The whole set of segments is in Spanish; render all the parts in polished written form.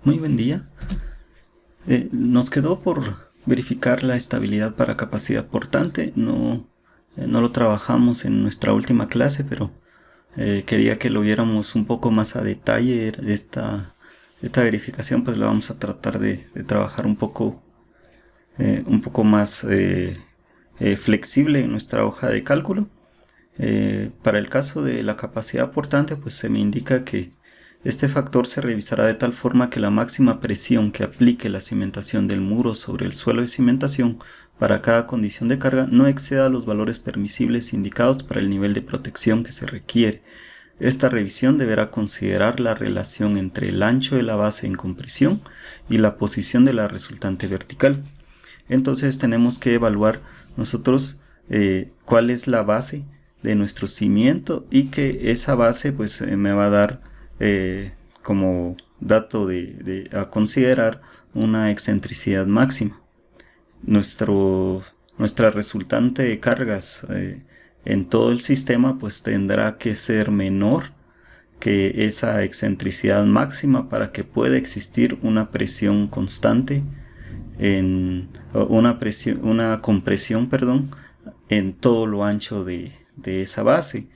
Muy buen día. Nos quedó por verificar la estabilidad para capacidad portante. No lo trabajamos en nuestra última clase, pero quería que lo viéramos un poco más a detalle. Esta verificación pues la vamos a tratar de trabajar un poco más flexible en nuestra hoja de cálculo. Para el caso de la capacidad portante, pues se me indica que este factor se revisará de tal forma que la máxima presión que aplique la cimentación del muro sobre el suelo de cimentación para cada condición de carga no exceda los valores permisibles indicados para el nivel de protección que se requiere. Esta revisión deberá considerar la relación entre el ancho de la base en compresión y la posición de la resultante vertical. Entonces tenemos que evaluar nosotros cuál es la base de nuestro cimiento y que esa base pues me va a dar como dato a considerar una excentricidad máxima. Nuestra resultante de cargas en todo el sistema pues tendrá que ser menor que esa excentricidad máxima para que pueda existir una presión constante una compresión, perdón, en todo lo ancho de esa base.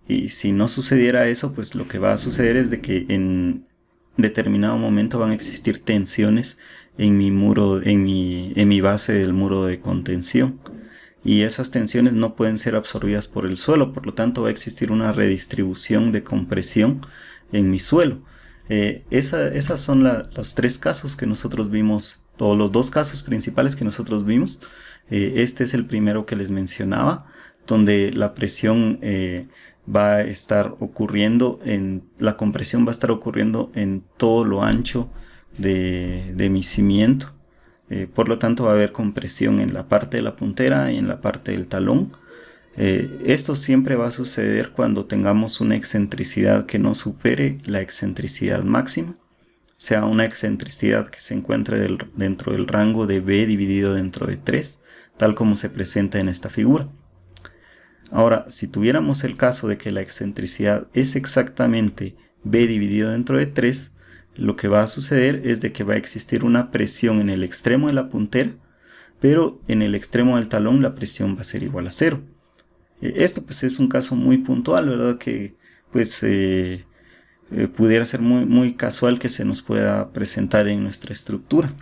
Y si no sucediera eso, pues lo que va a suceder es de que en determinado momento van a existir tensiones en mi base del muro de contención. Y esas tensiones no pueden ser absorbidas por el suelo, por lo tanto va a existir una redistribución de compresión en mi suelo. Esas son los tres casos que nosotros vimos, o los dos casos principales que nosotros vimos. Este es el primero que les mencionaba, donde la presión va a estar ocurriendo la compresión va a estar ocurriendo en todo lo ancho de mi cimiento. Por lo tanto va a haber compresión en la parte de la puntera y en la parte del talón. Esto siempre va a suceder cuando tengamos una excentricidad que no supere la excentricidad máxima, sea una excentricidad que se encuentre dentro del rango de B dividido dentro de 3, tal como se presenta en esta figura. Ahora, si tuviéramos el caso de que la excentricidad es exactamente B dividido dentro de 3, lo que va a suceder es de que va a existir una presión en el extremo de la puntera, pero en el extremo del talón la presión va a ser igual a 0. Esto pues es un caso muy puntual, ¿verdad? Que pues pudiera ser muy casual que se nos pueda presentar en nuestra estructura.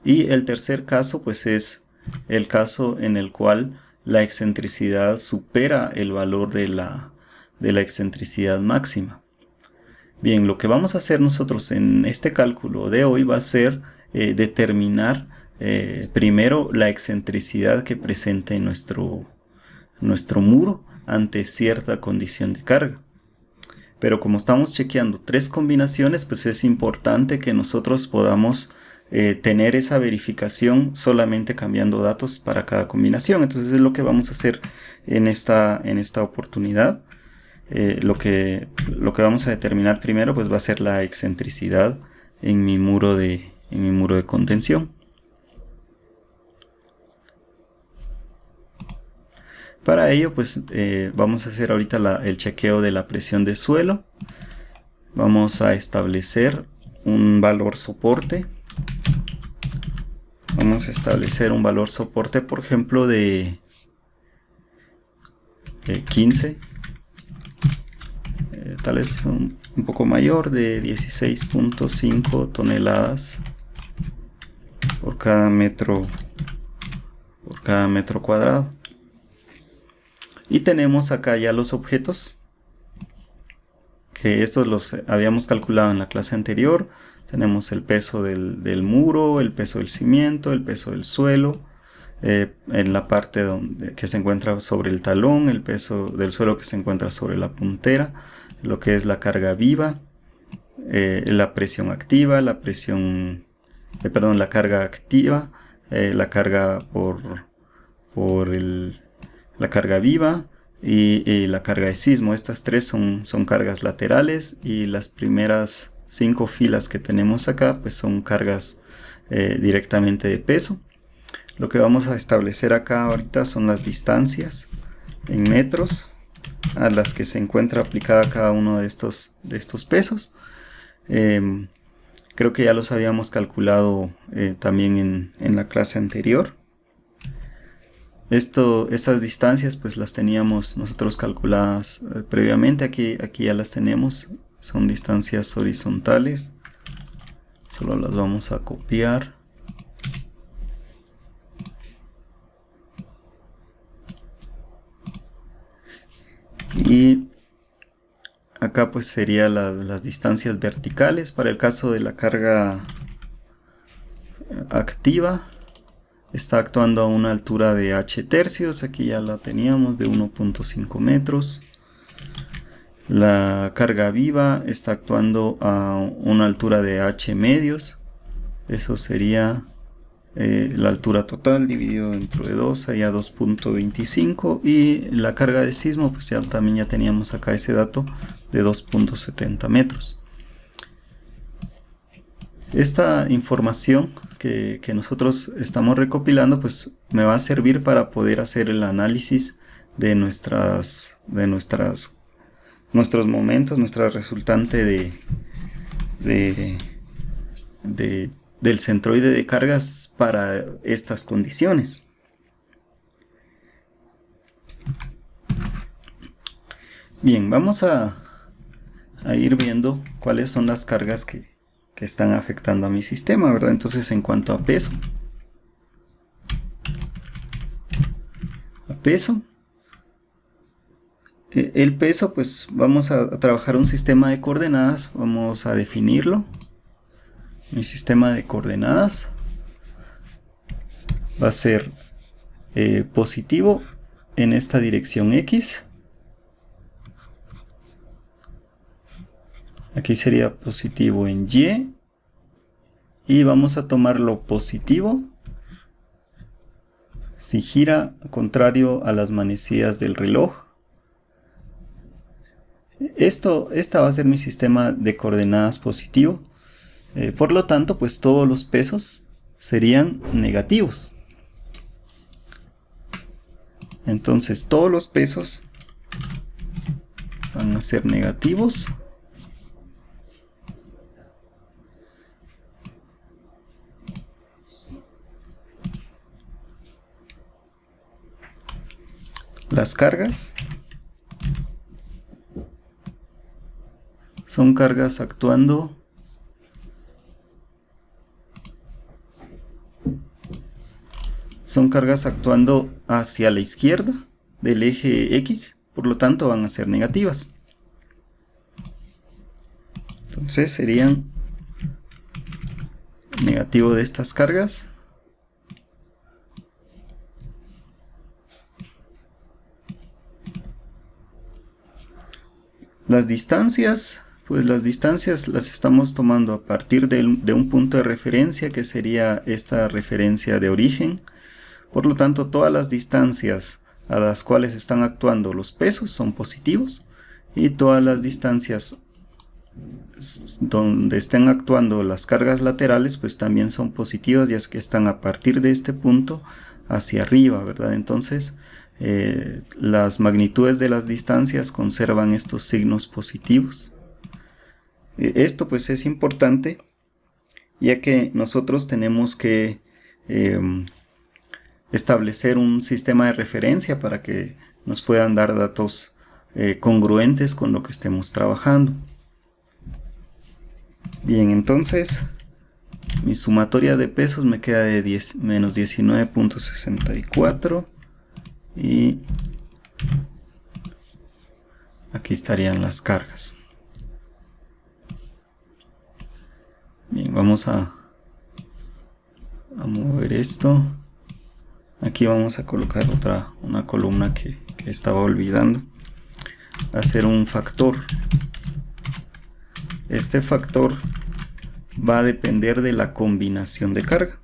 Y el tercer caso pues es el caso en el cual la excentricidad supera el valor de la excentricidad máxima. Bien, lo que vamos a hacer nosotros en este cálculo de hoy va a ser determinar primero la excentricidad que presente nuestro muro ante cierta condición de carga. Pero como estamos chequeando tres combinaciones, pues es importante que nosotros podamos tener esa verificación solamente cambiando datos para cada combinación. Entonces es lo que vamos a hacer en esta oportunidad. Lo que vamos a determinar primero pues va a ser la excentricidad en mi muro de contención. Para ello pues vamos a hacer ahorita el chequeo de la presión de suelo. Vamos a establecer un valor soporte. Vamos a establecer un valor soporte, por ejemplo, de 15. Tal vez un poco mayor, de 16.5 toneladas por cada metro cuadrado. Y tenemos acá ya los objetos, que estos los habíamos calculado en la clase anterior. Tenemos el peso del muro, el peso del cimiento, el peso del suelo, en la parte que se encuentra sobre el talón, el peso del suelo que se encuentra sobre la puntera, lo que es la carga viva, la presión activa, la carga activa, la carga la carga viva y la carga de sismo. Estas tres son cargas laterales, y las primeras 5 filas que tenemos acá pues son cargas directamente de peso. Lo que vamos a establecer acá ahorita son las distancias en metros a las que se encuentra aplicada cada uno de estos pesos. Creo que ya los habíamos calculado también en la clase anterior. Estas distancias pues las teníamos nosotros calculadas previamente. Aquí ya las tenemos. Son distancias horizontales. Solo las vamos a copiar. Y acá pues serían las distancias verticales para el caso de la carga activa. Está actuando a una altura de h tercios, aquí ya la teníamos, de 1.5 metros. La carga viva está actuando a una altura de h medios. Eso sería la altura total dividido dentro de 2, sería 2.25. Y la carga de sismo, pues también ya teníamos acá ese dato de 2.70 metros. Esta información que nosotros estamos recopilando pues me va a servir para poder hacer el análisis de nuestros momentos, nuestra resultante del centroide de cargas para estas condiciones. Bien, vamos a ir viendo cuáles son las cargas que están afectando a mi sistema, ¿verdad? Entonces, en cuanto a peso, el peso, pues vamos a trabajar un sistema de coordenadas. Vamos a definirlo. Mi sistema de coordenadas va a ser positivo en esta dirección X. Aquí sería positivo en Y. Y vamos a tomar lo positivo si gira contrario a las manecillas del reloj. Esta va a ser mi sistema de coordenadas positivo. Por lo tanto, pues todos los pesos serían negativos. Entonces todos los pesos van a ser negativos. Las cargas son cargas actuando hacia la izquierda del eje X, por lo tanto van a ser negativas. Entonces serían negativo de estas cargas. Las distancias, pues las distancias las estamos tomando a partir de un punto de referencia, que sería esta referencia de origen. Por lo tanto, todas las distancias a las cuales están actuando los pesos son positivos, y todas las distancias donde estén actuando las cargas laterales pues también son positivas, ya que están a partir de este punto hacia arriba, ¿verdad? Entonces las magnitudes de las distancias conservan estos signos positivos. Esto pues es importante, ya que nosotros tenemos que establecer un sistema de referencia para que nos puedan dar datos congruentes con lo que estemos trabajando. Bien, entonces mi sumatoria de pesos me queda de menos 19.64. Y aquí estarían las cargas. Bien, vamos a mover esto. Aquí vamos a colocar una columna que estaba olvidando. Hacer un factor. Este factor va a depender de la combinación de carga.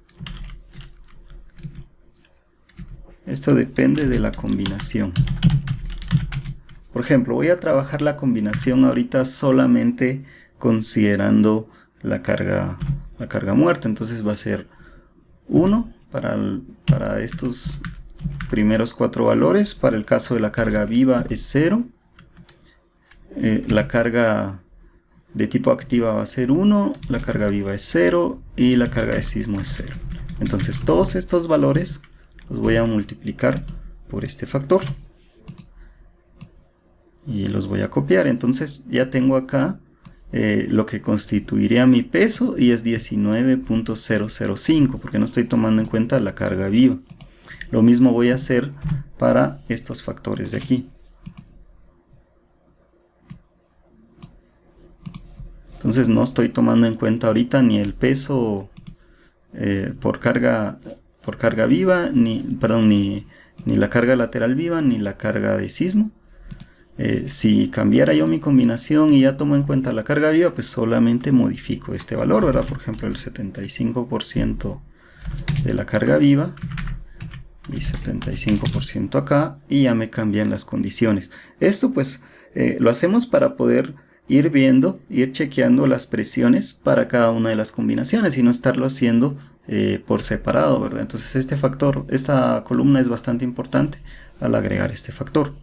Esto depende de la combinación. Por ejemplo, voy a trabajar la combinación ahorita solamente considerando la carga muerta. Entonces va a ser 1 para estos primeros 4 valores. Para el caso de la carga viva es 0. La carga de tipo activa va a ser 1, la carga viva es 0 y la carga de sismo es 0. Entonces todos estos valores los voy a multiplicar por este factor y los voy a copiar. Entonces ya tengo acá lo que constituiría mi peso y es 19.005 porque no estoy tomando en cuenta la carga viva. Lo mismo voy a hacer para estos factores de aquí. Entonces no estoy tomando en cuenta ahorita ni el peso por carga viva, ni la carga lateral viva, ni la carga de sismo. Si cambiara yo mi combinación y ya tomo en cuenta la carga viva, pues solamente modifico este valor, ¿verdad? Por ejemplo, el 75% de la carga viva y 75% acá, y ya me cambian las condiciones. Esto pues lo hacemos para poder ir viendo, ir chequeando las presiones para cada una de las combinaciones y no estarlo haciendo por separado, ¿verdad? Entonces este factor, esta columna es bastante importante al agregar este factor.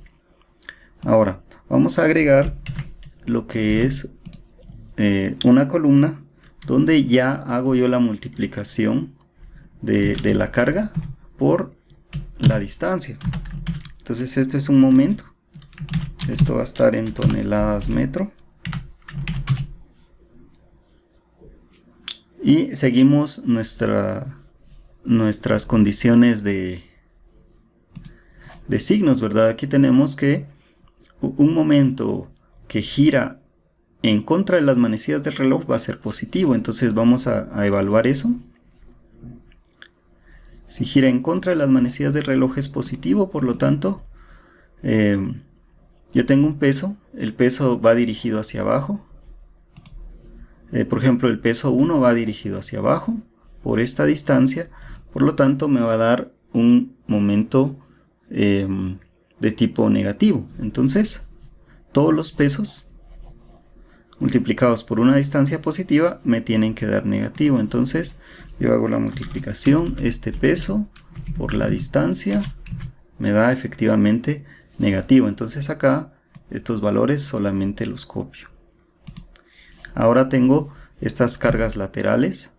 Ahora vamos a agregar lo que es una columna donde ya hago yo la multiplicación de la carga por la distancia. Entonces esto es un momento, esto va a estar en toneladas metro. Y seguimos nuestras condiciones de signos, ¿verdad? Aquí tenemos que un momento que gira en contra de las manecillas del reloj va a ser positivo. Entonces vamos a evaluar eso. Si gira en contra de las manecillas del reloj es positivo, por lo tanto, yo tengo un peso. El peso va dirigido hacia abajo. Por ejemplo, el peso 1 va dirigido hacia abajo por esta distancia, por lo tanto me va a dar un momento de tipo negativo. Entonces, todos los pesos multiplicados por una distancia positiva me tienen que dar negativo. Entonces, yo hago la multiplicación, este peso por la distancia me da efectivamente negativo. Entonces acá, estos valores solamente los copio. Ahora tengo estas cargas laterales.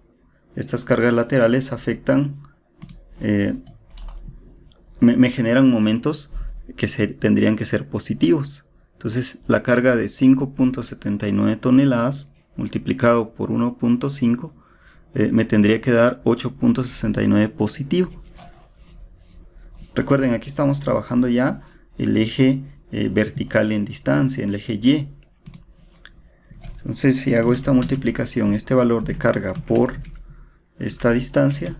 Estas cargas laterales afectan, me generan momentos que tendrían que ser positivos. Entonces la carga de 5.79 toneladas multiplicado por 1.5 me tendría que dar 8.69 positivo. Recuerden, aquí estamos trabajando ya el eje vertical en distancia, el eje Y. Entonces si hago esta multiplicación, este valor de carga por esta distancia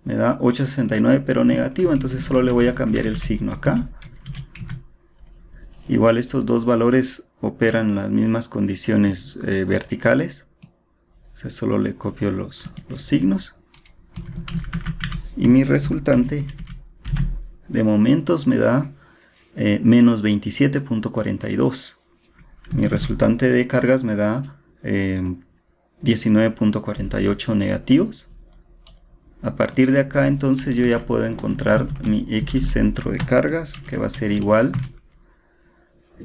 me da 8.69 pero negativo, entonces solo le voy a cambiar el signo acá. Igual estos dos valores operan en las mismas condiciones verticales, entonces solo le copio los signos y mi resultante de momentos me da menos 27.42. Mi resultante de cargas me da 19.48 negativos. A partir de acá entonces yo ya puedo encontrar mi X centro de cargas, que va a ser igual.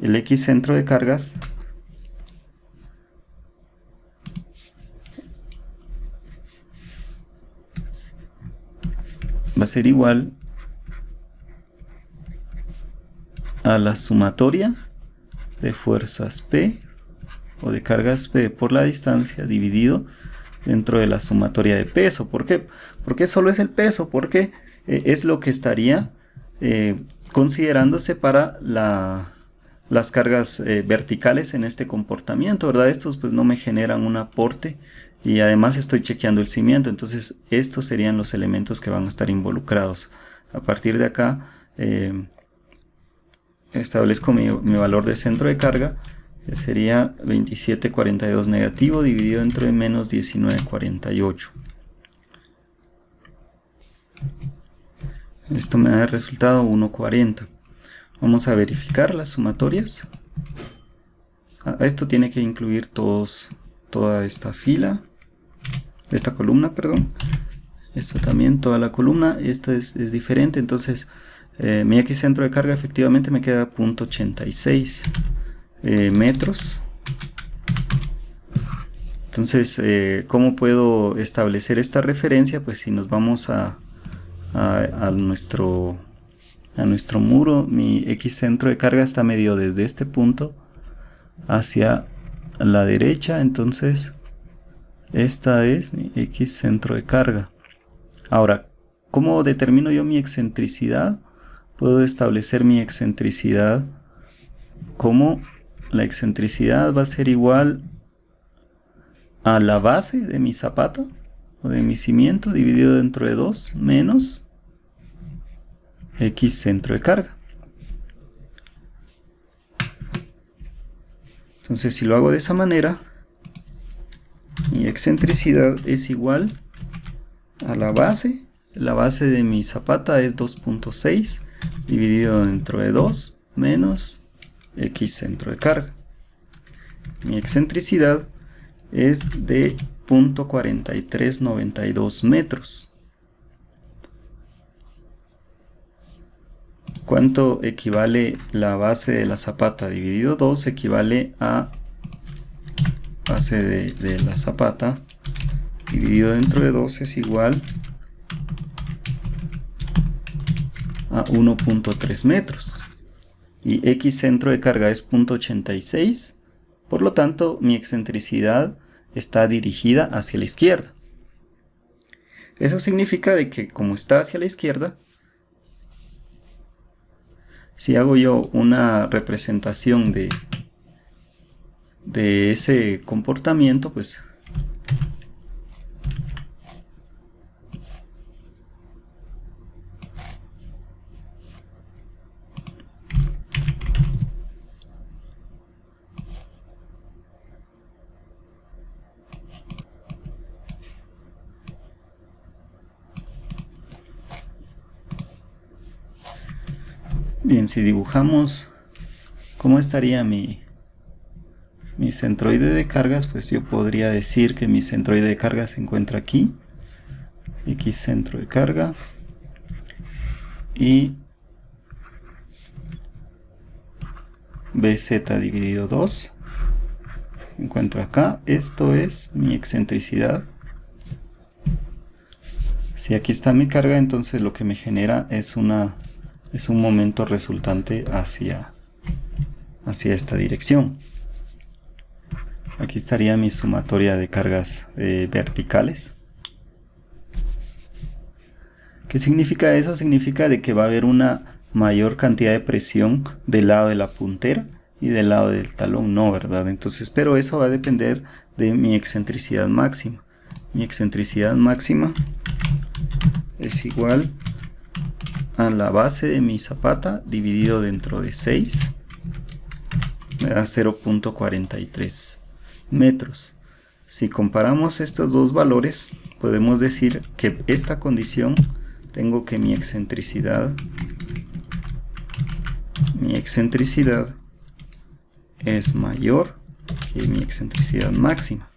El X centro de cargas va a ser igual a la sumatoria de fuerzas P o de cargas P por la distancia dividido dentro de la sumatoria de peso. ¿Por qué? Porque solo es el peso, porque es lo que estaría considerándose para las cargas verticales en este comportamiento, ¿verdad? Estos pues no me generan un aporte y además estoy chequeando el cimiento, entonces estos serían los elementos que van a estar involucrados. A partir de acá establezco mi valor de centro de carga, que sería 27.42 negativo dividido entre menos 19.48. Esto me da el resultado 1.40. Vamos a verificar las sumatorias. Esto tiene que incluir toda esta fila, esta columna, perdón. Esto también, toda la columna. Esta es diferente, entonces mi X centro de carga efectivamente me queda 0.86 metros Entonces, ¿cómo puedo establecer esta referencia? Pues si nos vamos a nuestro muro, mi X centro de carga está medido desde este punto hacia la derecha. Entonces, esta es mi X centro de carga. Ahora, ¿cómo determino yo mi excentricidad? Puedo establecer mi excentricidad como la excentricidad va a ser igual a la base de mi zapata o de mi cimiento dividido dentro de 2 menos X centro de carga. Entonces, si lo hago de esa manera, mi excentricidad es igual a la base de mi zapata es 2.6 dividido dentro de 2 menos X centro de carga. Mi excentricidad es de 0.4392 metros. ¿Cuánto equivale la base de la zapata dividido 2? Equivale a base de la zapata dividido dentro de 2 es igual a 1.3 metros. Y X centro de carga es 0.86. Por lo tanto, mi excentricidad está dirigida hacia la izquierda. Eso significa de que como está hacia la izquierda, si hago yo una representación de ese comportamiento, pues bien, si dibujamos cómo estaría mi centroide de cargas, pues yo podría decir que mi centroide de carga se encuentra aquí, X centro de carga, y BZ dividido 2 se encuentra acá. Esto es mi excentricidad. Si aquí está mi carga, entonces lo que me genera es un momento resultante hacia esta dirección. Aquí estaría mi sumatoria de cargas verticales. ¿Qué significa eso? Significa de que va a haber una mayor cantidad de presión del lado de la puntera y del lado del talón, ¿no? ¿Verdad? Entonces, pero eso va a depender de mi excentricidad máxima. Mi excentricidad máxima es igual a la base de mi zapata dividido dentro de 6. Me da 0.43 metros. Si comparamos estos dos valores, podemos decir que esta condición tengo que mi excentricidad es mayor que mi excentricidad máxima.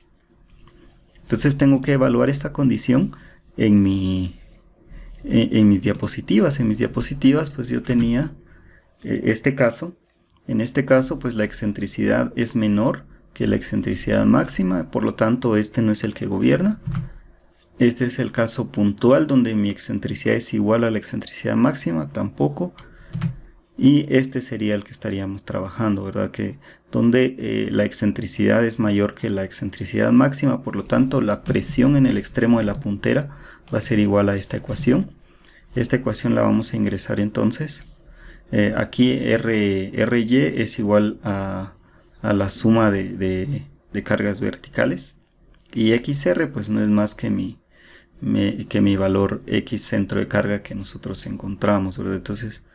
Entonces tengo que evaluar esta condición en mis diapositivas. En mis diapositivas pues yo tenía este caso. En este caso pues la excentricidad es menor que la excentricidad máxima, por lo tanto este no es el que gobierna. Este es el caso puntual donde mi excentricidad es igual a la excentricidad máxima, tampoco. Y este sería el que estaríamos trabajando, ¿verdad? Que donde la excentricidad es mayor que la excentricidad máxima, por lo tanto la presión en el extremo de la puntera va a ser igual a esta ecuación. Esta ecuación la vamos a ingresar entonces. Aquí RY es igual a la suma de cargas verticales. Y XR pues no es más que mi valor X centro de carga que nosotros encontramos, ¿verdad? Entonces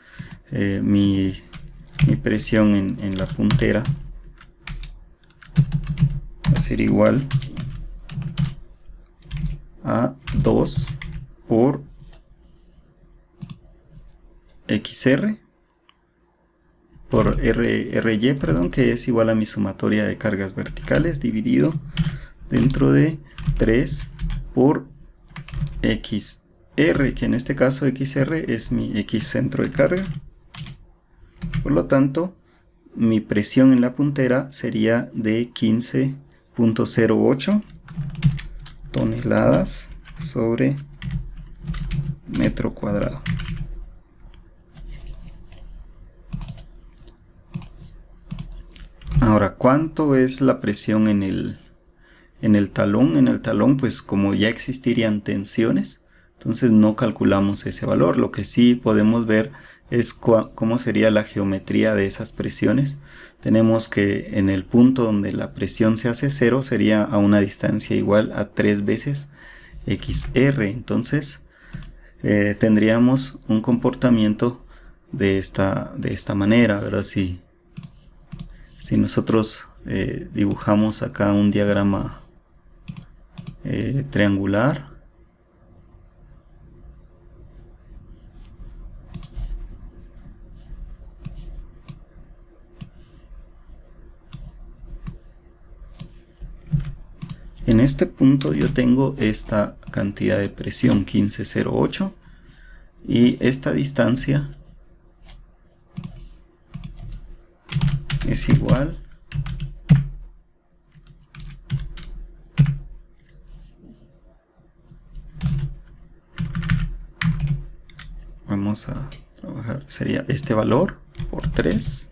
mi presión en la puntera va a ser igual a 2 por XR por RY, perdón, que es igual a mi sumatoria de cargas verticales dividido dentro de 3 por XR, que en este caso XR es mi X centro de carga. Por lo tanto, mi presión en la puntera sería de 15 0.08 toneladas sobre metro cuadrado. Ahora, ¿cuánto es la presión en el talón? En el talón, pues como ya existirían tensiones, entonces no calculamos ese valor. Lo que sí podemos ver es cómo sería la geometría de esas presiones. Tenemos que en el punto donde la presión se hace 0 sería a una distancia igual a 3 veces XR. Entonces tendríamos un comportamiento de esta manera, ¿verdad? Si nosotros dibujamos acá un diagrama triangular, en este punto yo tengo esta cantidad de presión 1508 y esta distancia es igual vamos a trabajar, sería este valor por 3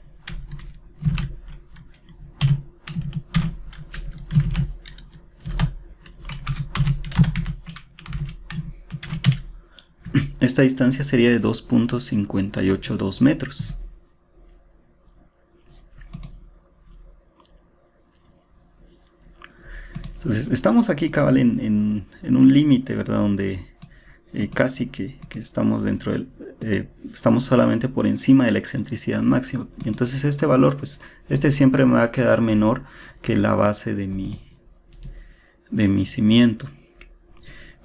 esta distancia sería de 2.582 metros. Entonces estamos aquí cabal en un límite, ¿verdad? Donde casi que estamos dentro del estamos solamente por encima de la excentricidad máxima. Y entonces este valor, pues este siempre me va a quedar menor que la base de mi cimiento.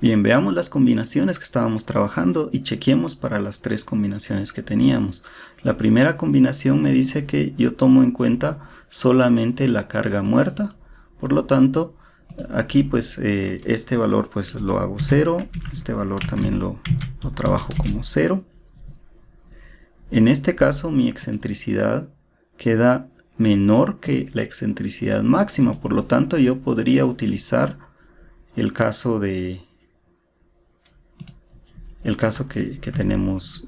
Bien, veamos las combinaciones que estábamos trabajando y chequeemos para las 3 combinaciones que teníamos. La primera combinación me dice que yo tomo en cuenta solamente la carga muerta, por lo tanto aquí pues este valor pues lo hago 0, este valor también lo trabajo como 0. En este caso mi excentricidad queda menor que la excentricidad máxima, por lo tanto yo podría utilizar el caso que tenemos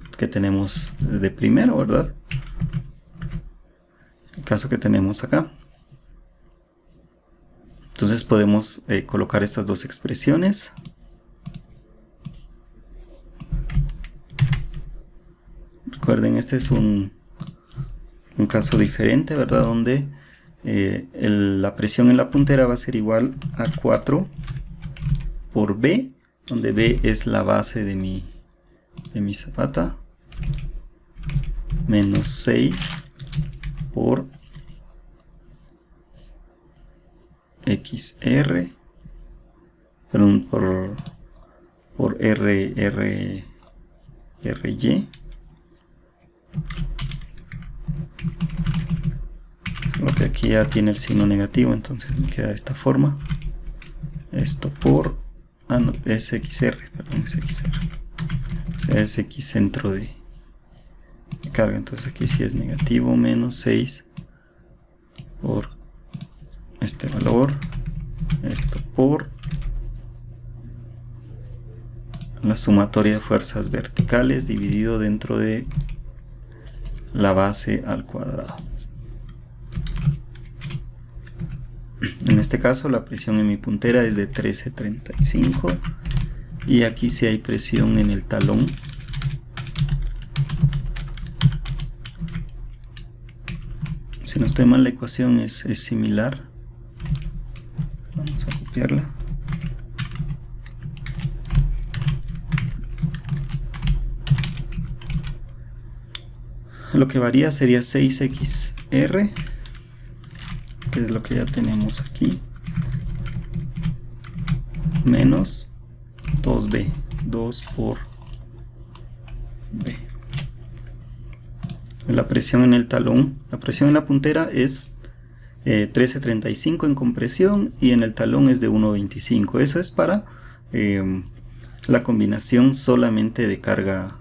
de primero, ¿verdad? El caso que tenemos acá. Entonces podemos colocar estas dos expresiones. Recuerden, este es un caso diferente, ¿verdad? Donde la presión en la puntera va a ser igual a 4 por B, donde B es la base de mi zapata, menos 6 por XR, perdón, por RY. Solo que aquí ya tiene el signo negativo, entonces me queda de esta forma. Esto por... ah, no, es XR, perdón, es XR. O sea, es X centro de carga, entonces aquí sí es negativo, menos 6 por este valor, esto por la sumatoria de fuerzas verticales dividido dentro de la base al cuadrado. En este caso la presión en mi puntera es de 1335 y aquí sí hay presión en el talón. Si no estoy mal, la ecuación es similar. Vamos a copiarla. Lo que varía sería 6XR, que es lo que ya tenemos aquí, menos 2B, 2 por B. La presión en el talón, la presión en la puntera es 1335 en compresión y en el talón es de 1.25. Eso es para la combinación solamente de carga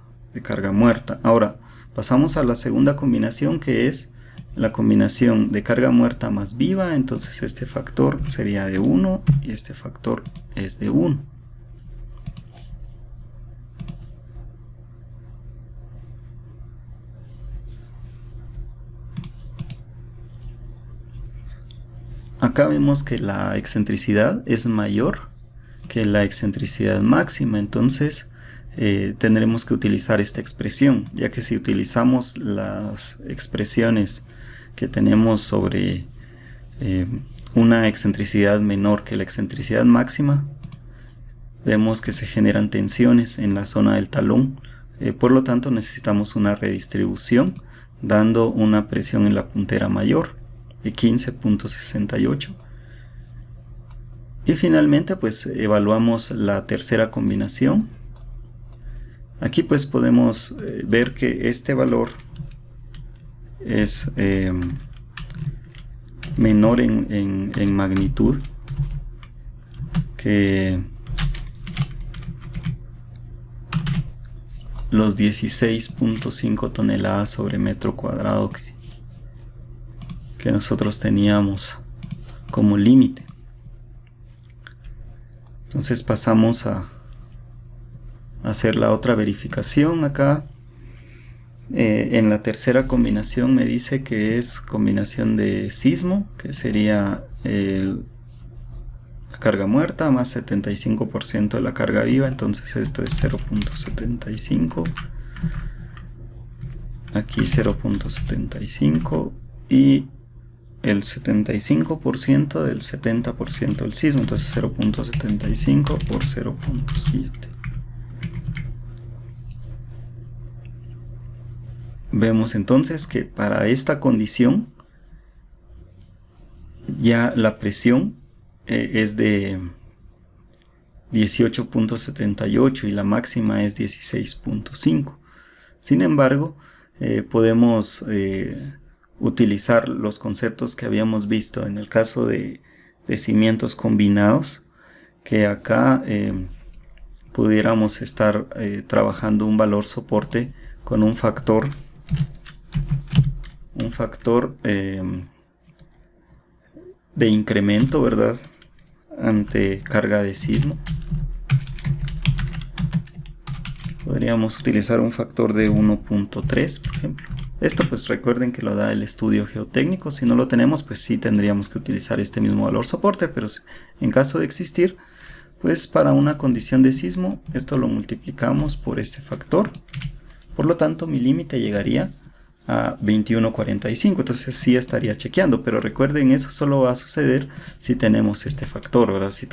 muerta. Ahora pasamos a la segunda combinación, que es la combinación de carga muerta más viva, entonces este factor sería de 1 y este factor es de 1. Acá vemos que la excentricidad es mayor que la excentricidad máxima, entonces tendremos que utilizar esta expresión, ya que si utilizamos las expresiones que tenemos sobre una excentricidad menor que la excentricidad máxima, vemos que se generan tensiones en la zona del talón, por lo tanto necesitamos una redistribución dando una presión en la puntera mayor de 15.68. Y finalmente pues evaluamos la tercera combinación. Aquí pues podemos ver que este valor es menor en magnitud que los 16.5 toneladas sobre metro cuadrado que nosotros teníamos como límite. Entonces pasamos a hacer la otra verificación acá. En la tercera combinación me dice que es combinación de sismo, que sería la carga muerta más 75% de la carga viva, entonces esto es 0.75, aquí 0.75 y el 75% del 70% del sismo, entonces 0.75 por 0.7. Vemos entonces que para esta condición ya la presión es de 18.78 y la máxima es 16.5. Sin embargo, podemos utilizar los conceptos que habíamos visto en el caso de cimientos combinados, que acá pudiéramos estar trabajando un valor soporte con un factor de incremento, ¿verdad?, ante carga de sismo. Podríamos utilizar un factor de 1.3, por ejemplo. Esto pues recuerden que lo da el estudio geotécnico. Si no lo tenemos, pues sí tendríamos que utilizar este mismo valor soporte, pero en caso de existir, pues para una condición de sismo, esto lo multiplicamos por este factor. Por lo tanto, mi límite llegaría a 21.45, entonces sí estaría chequeando, pero recuerden, eso solo va a suceder si tenemos este factor, ¿verdad? Si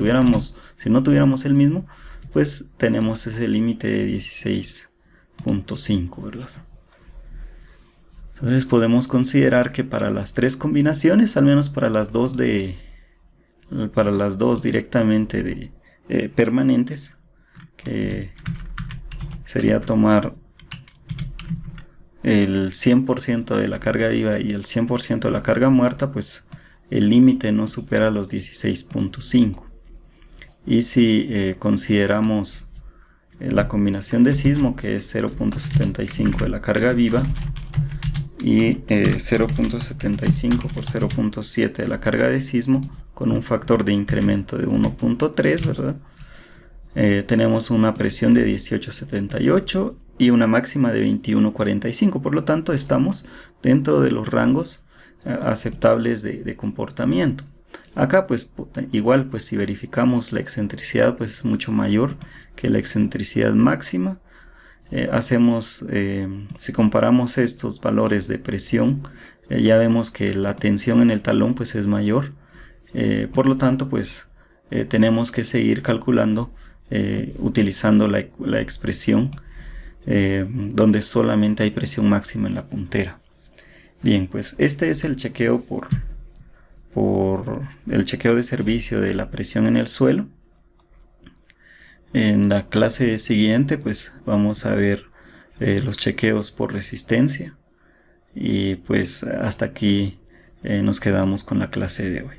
no tuviéramos el mismo, pues tenemos ese límite de 16.5, ¿verdad? Entonces podemos considerar que para las tres combinaciones, al menos para las dos directamente de permanentes, que sería tomar el 100% de la carga viva y el 100% de la carga muerta, pues el límite no supera los 16.5. Y si consideramos la combinación de sismo, que es 0.75 de la carga viva y 0.75 por 0.7 de la carga de sismo, con un factor de incremento de 1.3, ¿verdad? Tenemos una presión de 18.78 y una máxima de 21.45, por lo tanto estamos dentro de los rangos aceptables de comportamiento. Acá pues igual, pues si verificamos la excentricidad, pues es mucho mayor que la excentricidad máxima. Si comparamos estos valores de presión, ya vemos que la tensión en el talón pues es mayor, por lo tanto pues tenemos que seguir calculando utilizando la expresión donde solamente hay presión máxima en la puntera. Bien, pues este es el chequeo por el chequeo de servicio de la presión en el suelo. En la clase siguiente pues vamos a ver los chequeos por resistencia, y pues hasta aquí nos quedamos con la clase de hoy.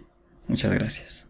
Muchas gracias.